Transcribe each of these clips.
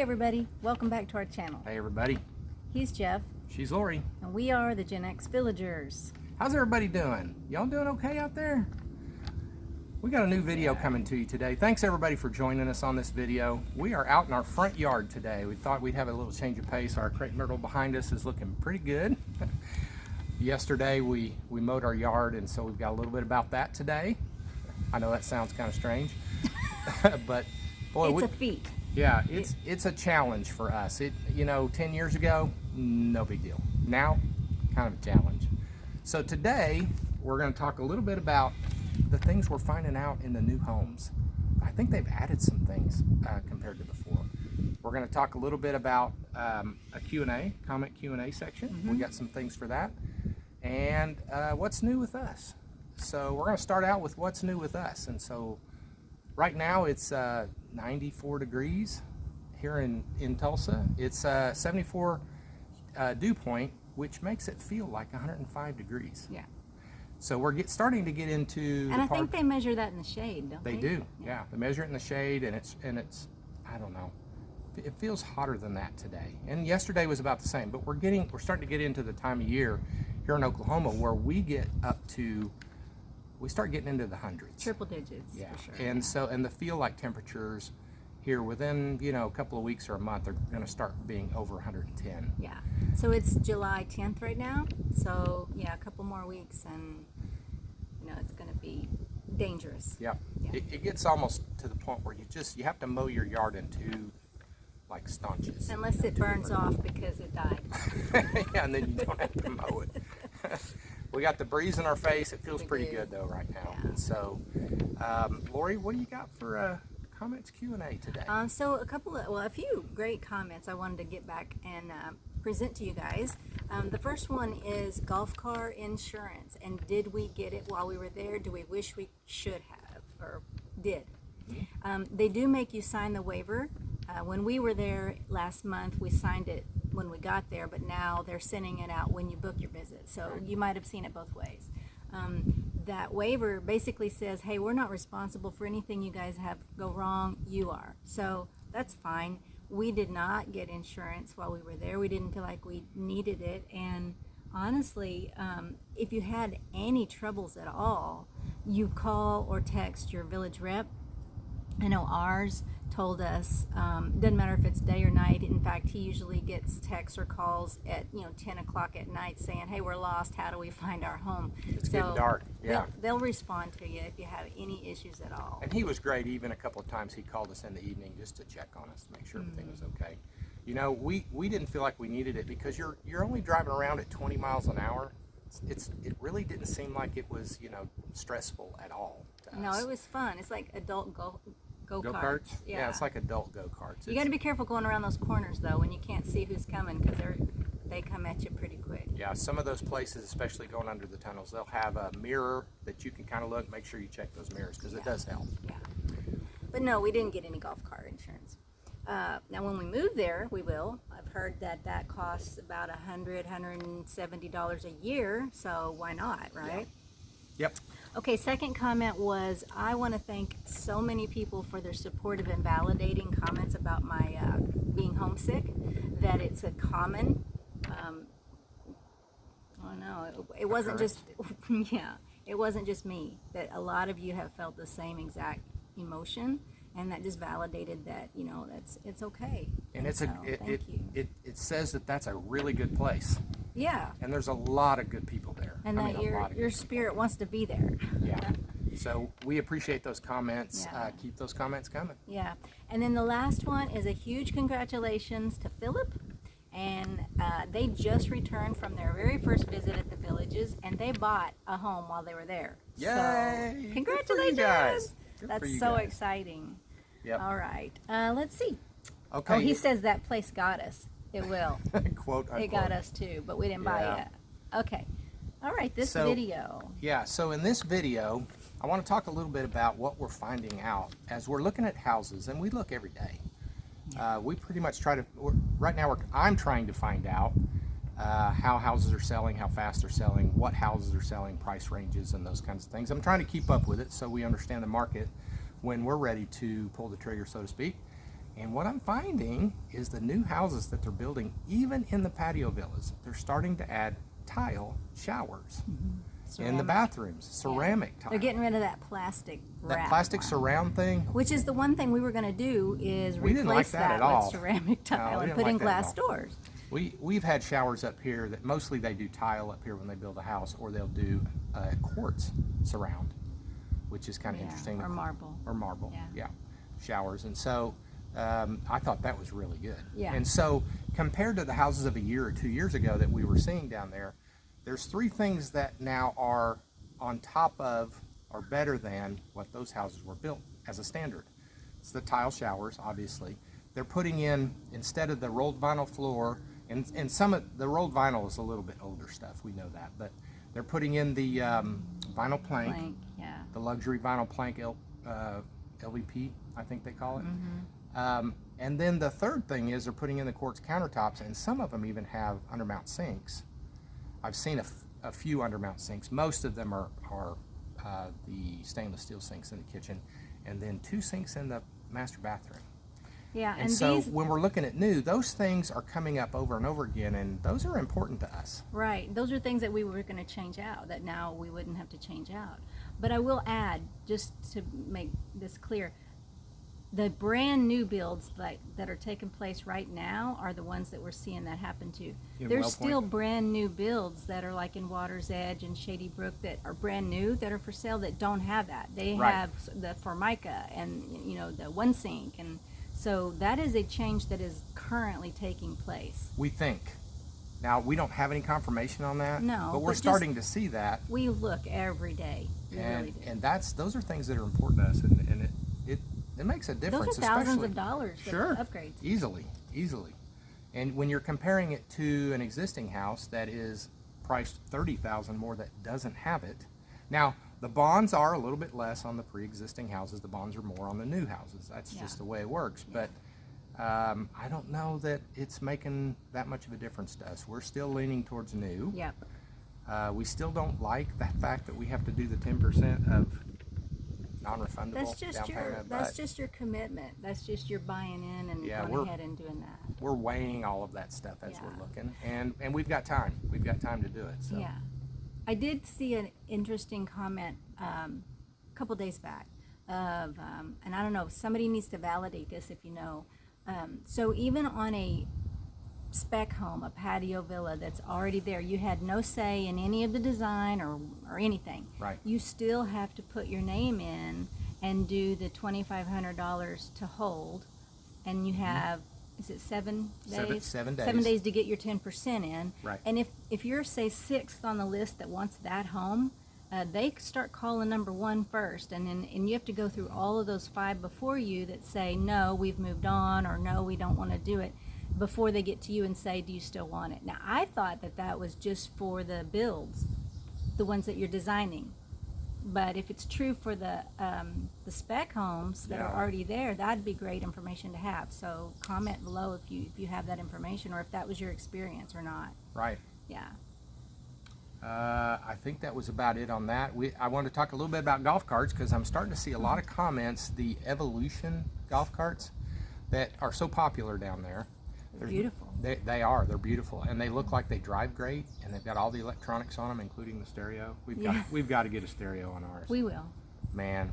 Hey everybody, welcome back to our channel. Hey everybody. He's Jeff. She's Lori. And we are the Gen X Villagers. How's everybody doing? Y'all doing okay out there? We got a new video coming to you today. Thanks everybody for joining us on this video. We are out in our front yard today. We thought we'd have a little change of pace. Our crepe myrtle behind us is looking pretty good. Yesterday we mowed our yard, and so we've got a little bit about that today. I know that sounds kind of strange, but boy, it's a feat. Yeah, it's a challenge for us. 10 years ago, no big deal. Now, kind of a challenge. So today, we're going to talk a little bit about the things we're finding out in the new homes. I think they've added some things compared to before. We're going to talk a little bit about a Q&A, comment Q&A section. We got some things for that. And what's new with us. So we're going to start out with what's new with us. And so right now it's 94 degrees here in Tulsa. It's 74 dew point, which makes it feel like 105 degrees. Yeah. So we're starting to get into. And I think they measure that in the shade, don't they? They do. Yeah. They measure it in the shade, and it's I don't know. It feels hotter than that today. And yesterday was about the same. But we're starting to get into the time of year here in Oklahoma where we start getting into the hundreds. Triple digits, yeah. For sure. And the feel like temperatures here within, a couple of weeks or a month are going to start being over 110. Yeah. So it's July 10th right now. So, yeah, a couple more weeks and, it's going to be dangerous. Yep. Yeah. It gets almost to the point where you have to mow your yard in two, like, staunches. Unless it burns off because it died. Yeah, and then you don't have to mow it. We got the breeze in our face. It feels pretty good though right now. Yeah. And so, Lori, what do you got for comments Q&A today? So a few great comments I wanted to get back and present to you guys. The first one is golf car insurance, and did we get it while we were there? Do we wish we should have or did? They do make you sign the waiver. When we were there last month, we signed it when we got there, but now they're sending it out when you book your visit. So you might have seen it both ways. That waiver basically says, hey, we're not responsible for anything you guys have go wrong, you are. So that's fine. We did not get insurance while we were there. We didn't feel like we needed it. And honestly, if you had any troubles at all, you call or text your village rep. I know ours told us, doesn't matter if it's day or night. In fact, he usually gets texts or calls at 10 o'clock at night saying, hey, we're lost, how do we find our home? It's getting dark. Yeah. They'll respond to you if you have any issues at all. And he was great. Even a couple of times he called us in the evening just to check on us to make sure everything was okay. We didn't feel like we needed it because you're only driving around at 20 miles an hour. It really didn't seem like it was stressful at all to us. No, it was fun. It's like adult go-karts. Yeah, it's like adult go-karts. You got to be careful going around those corners though when you can't see who's coming, because they come at you pretty quick. Yeah, some of those places, especially going under the tunnels, they'll have a mirror that you can kind of look. Make sure you check those mirrors because it does help. Yeah. But no, we didn't get any golf cart insurance. Now when we move there, we will. I've heard that costs about $170 a year, so why not, right? Yeah. Yep. Okay, second comment was, I want to thank so many people for their supportive and validating comments about my being homesick, that it's a common, it wasn't just, it wasn't just me, that a lot of you have felt the same exact emotion, and that just validated that, it's okay. And thank you. It says that that's a really good place. Yeah. And there's a lot of good people there. And that your spirit wants to be there. Yeah. So we appreciate those comments. Yeah. Keep those comments coming. Yeah. And then the last one is a huge congratulations to Philip. And they just returned from their very first visit at the villages, and they bought a home while they were there. Yay! So, congratulations! Good for you guys. That's so exciting. Yep. All right. Let's see. Okay. Oh, he says that place got us. It will. Quote unquote. It got us too, but we didn't buy it. Okay. All right, this video. Yeah, so in this video, I want to talk a little bit about what we're finding out as we're looking at houses, and we look every day. We pretty much I'm trying to find out how houses are selling, how fast they're selling, what houses are selling, price ranges, and those kinds of things. I'm trying to keep up with it so we understand the market when we're ready to pull the trigger, so to speak. And what I'm finding is the new houses that they're building, even in the patio villas, they're starting to add tile showers in the bathrooms, ceramic tile. They're getting rid of that plastic wrap. That plastic surround thing. Which is the one thing we were going to do, is We didn't like replace that at that all. with ceramic tile and didn't put like in that at glass all. doors. We've had showers up here that mostly they do tile up here when they build a house, or they'll do quartz surround, which is kind of interesting. Or marble. Or marble, Yeah. showers. And so I thought that was really good. Yeah. And so compared to the houses of a year or 2 years ago that we were seeing down there, there's 3 things that now are on top of or better than what those houses were built as a standard. It's the tile showers, obviously. They're putting in, instead of the rolled vinyl floor, and some of the rolled vinyl is a little bit older stuff, we know that, but they're putting in the vinyl plank, the luxury vinyl plank LVP, I think they call it. And then the third thing is they're putting in the quartz countertops, and some of them even have undermount sinks. I've seen a few undermount sinks. Most of them are the stainless steel sinks in the kitchen, and then 2 sinks in the master bathroom. Yeah, And so when we're looking at new, those things are coming up over and over again, and those are important to us. Right. Those are things that we were going to change out, that now we wouldn't have to change out. But I will add, just to make this clear, the brand new builds that are taking place right now are the ones that we're seeing that happen to. There's still brand new builds that are like in Water's Edge and Shady Brook that are brand new, that are for sale, that don't have that. They have the Formica and, you know, the one sink, and so that is a change that is currently taking place. We think. Now, we don't have any confirmation on that, No, but we're starting to see that. We look every day. We really do. And those are things that are important to us, and it makes a difference. Those are thousands especially, of dollars of sure, upgrades. Easily. And when you're comparing it to an existing house that is priced $30,000 more that doesn't have it. Now, the bonds are a little bit less on the pre-existing houses. The bonds are more on the new houses. That's just the way it works. But I don't know that it's making that much of a difference to us. We're still leaning towards new. Yep. We still don't like the fact that we have to do the 10% of non-refundable That's just your commitment. That's just your buying in and going ahead and doing that. We're weighing all of that stuff as we're looking, and we've got time. We've got time to do it. So. Yeah. I did see an interesting comment a couple days back of, and I don't know, somebody needs to validate this if you know. So even on a spec home, a patio villa that's already there, you had no say in any of the design or anything. Right. You still have to put your name in and do the $2,500 to hold, and you have, is it 7 days? 7 days. 7 days to get your 10% in. Right. And if you're, say, 6th on the list that wants that home, they start calling number 1 first, and you have to go through all of those 5 before you that say, no, we've moved on, or no, we don't want to do it, before they get to you and say, do you still want it? Now, I thought that was just for the builds, the ones that you're designing. But if it's true for the spec homes that are already there, that'd be great information to have. So comment below if you have that information, or if that was your experience or not. Right. Yeah. I think that was about it on that. I wanted to talk a little bit about golf carts, because I'm starting to see a lot of comments, the Evolution golf carts that are so popular down there. They're beautiful. They are. They're beautiful, and they look like they drive great, and they've got all the electronics on them, including the stereo. We've got to get a stereo on ours. We will. Man,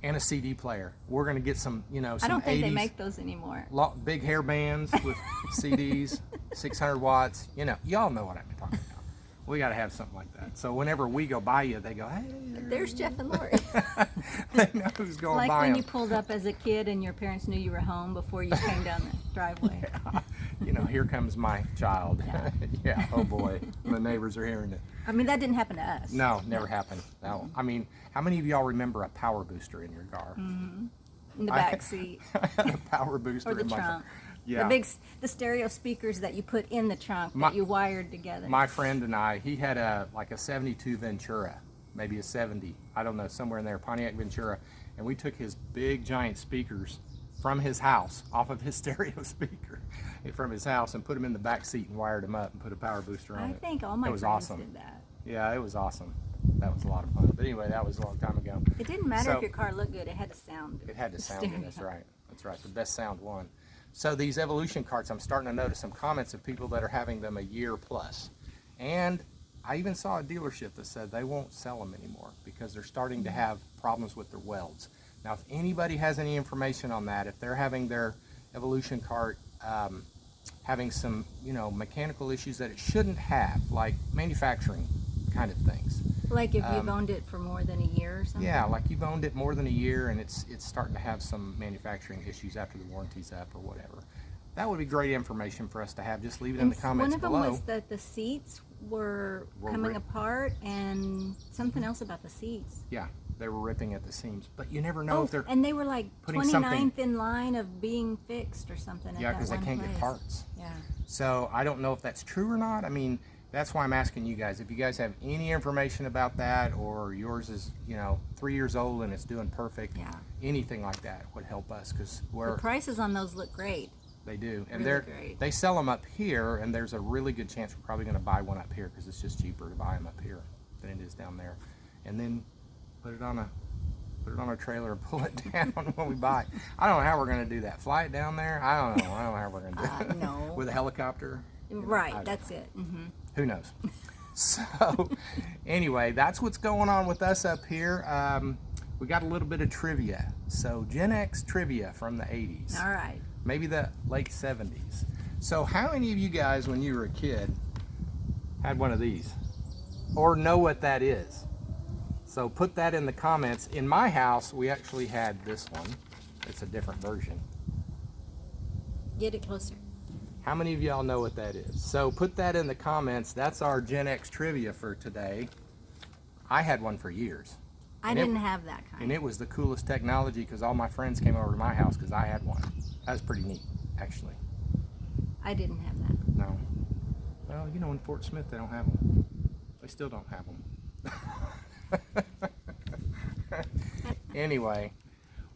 and a CD player. We're gonna get some, some I don't think 80s, they make those anymore. big hair bands with CDs, 600 watts. Y'all know what I'm talking about. We got to have something like that. So whenever we go by you, they go, hey, there's Jeff and Lori. They know who's going like by when them. you pulled up as a kid and your parents knew you were home before you came down the driveway. Here comes my child. Yeah, oh boy, the neighbors are hearing it. I mean, that didn't happen to us. No, never happened. No, I mean, how many of y'all remember a power booster in your car? Mm-hmm. In the back seat. I had a power booster or the in my trunk. Yeah. The stereo speakers that you put in the trunk that you wired together. My friend and I, he had a 72 Ventura, maybe a 70, I don't know, somewhere in there, Pontiac Ventura, and we took his big giant speakers from his house, off of his stereo speaker, from his house, and put them in the back seat and wired them up and put a power booster on it. I think all my friends did that. Yeah, it was awesome. That was a lot of fun. But anyway, that was a long time ago. It didn't matter if your car looked good; it had to sound. It had to sound good. That's right. That's right, the best sound won. So these Evolution carts, I'm starting to notice some comments of people that are having them a year plus. And I even saw a dealership that said they won't sell them anymore because they're starting to have problems with their welds. Now, if anybody has any information on that, if they're having their Evolution cart having some, mechanical issues that it shouldn't have, like manufacturing kind of things. Like if you've owned it for more than a year or something? Yeah, like you've owned it more than a year and it's starting to have some manufacturing issues after the warranty's up or whatever. That would be great information for us to have. Just leave it in the comments below. One of them was that the seats were coming apart, and something else about the seats. Yeah, they were ripping at the seams. But you never know if they're and they were like putting 29th in line of being fixed or something. Yeah, because they can't get parts. Yeah. So I don't know if that's true or not. I mean, that's why I'm asking you guys. If you guys have any information about that, or yours is, 3 years old and it's doing perfect, anything like that would help us, because the prices on those look great. They do, and Really they sell them up here, and there's a really good chance we're probably going to buy one up here because it's just cheaper to buy them up here than it is down there, and then put it on a trailer and pull it down when we buy it. I don't know how we're going to do that. Fly it down there? I don't know how we're going to do it. No. With a helicopter? Right, that's it. Who knows? So, anyway, that's what's going on with us up here. We got a little bit of trivia. So, Gen X trivia from the 80s. All right. Maybe the late 70s. So, how many of you guys, when you were a kid, had one of these? Or know what that is? So, put that in the comments. In my house, we actually had this one. It's a different version. Get it closer. How many of y'all know what that is? So put that in the comments. That's our Gen X trivia for today. I had one for years. I didn't have that kind. And it was the coolest technology because all my friends came over to my house because I had one. That was pretty neat, actually. I didn't have that. No. Well, in Fort Smith they don't have them. They still don't have them. Anyway.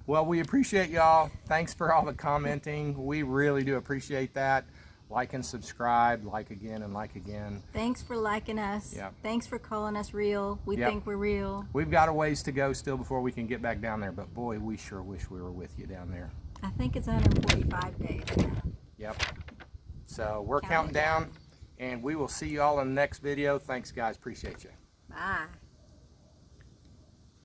Well, we appreciate y'all. Thanks for all the commenting. We really do appreciate that. Like and subscribe, like again and like again. Thanks for liking us. Yep. Thanks for calling us real. We think we're real. We've got a ways to go still before we can get back down there, but boy, we sure wish we were with you down there. I think it's 145 days now. Yep. So we're counting down, and we will see you all in the next video. Thanks, guys. Appreciate you. Bye.